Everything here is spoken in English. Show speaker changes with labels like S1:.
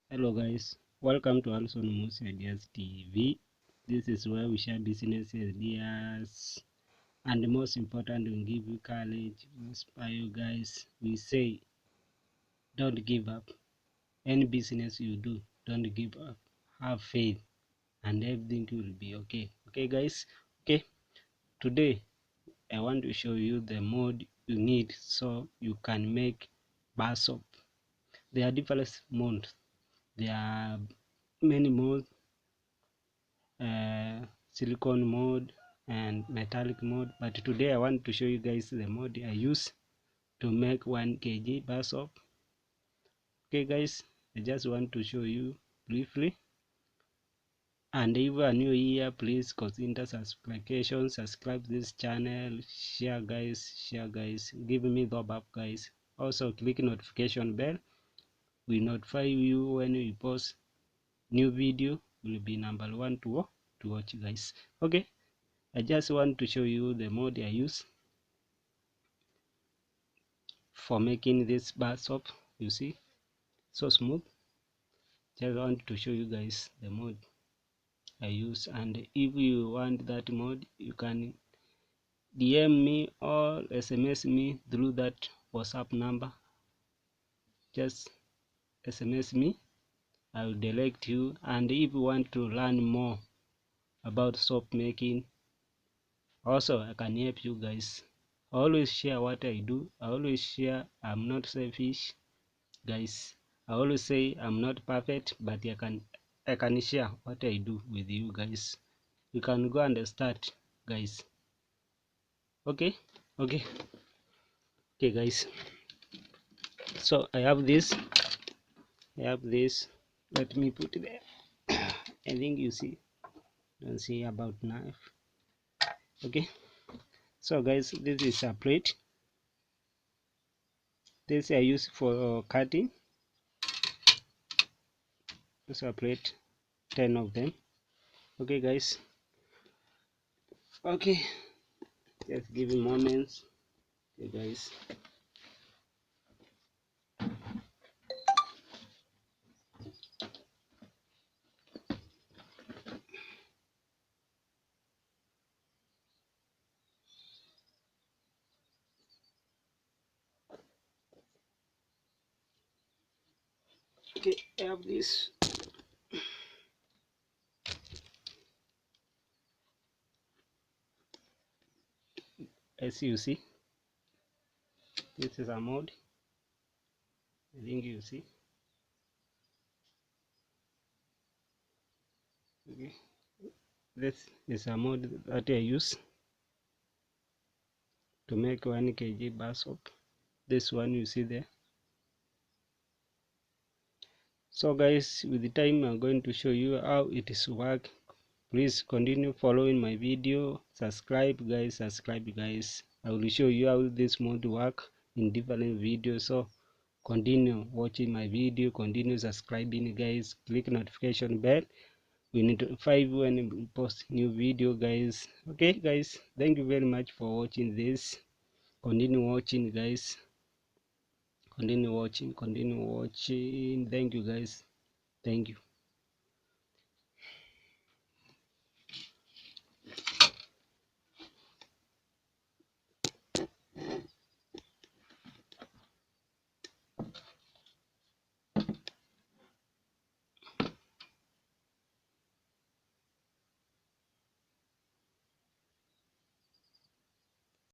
S1: Hello guys, welcome to Also Most Ideas TV. This is where we share business ideas and the most important, we give you courage, we inspire you guys. We say don't give up. Any business you do, don't give up. Have faith and everything will be okay. Okay guys, okay. Today I want to show you the mode you need so you can make bar soap. There are different modes. There are many modes. Silicone mode and metallic mode, but today I want to show you guys the mode I use to make 1 kg bar soap. Okay guys, I just want to show you briefly, and if you are new here, please consider subscribe this channel, share guys, give me thumbs up guys. Also click notification bell, we notify you when we post new video, will be number one to watch guys. Okay, I just want to show you the mode I use for making this bar soap. You see, so smooth. Just want to show you guys the mode I use, and if you want that mode, you can DM me or SMS me through that WhatsApp number. Just SMS me, I will direct you. And if you want to learn more about soap making, also I can help you guys. I always share what I do. I always share. I'm not selfish guys. I always say I'm not perfect, but I can share what I do with you guys. You can go and start guys. Okay, okay, okay guys. So I have this. Let me put it there. I think you see, don't see about knife. Okay, so guys, this is a plate. This I use for cutting. This is a plate, 10 of them. Okay guys, okay, just give me moments. Okay guys, okay, I have this. As you see, this is a mold. I think you see. Okay, this is a mold that I use to make 1 kg bar soap. This one you see there. So guys, with the time I'm going to show you how it is work. Please continue following my video. Subscribe guys. I will show you how this mode work in different videos. So continue watching my video, continue subscribing guys, click notification bell. We need to notify you when we post new video guys. Okay guys, thank you very much for watching this. Continue watching guys, continue watching. Thank you guys, thank you.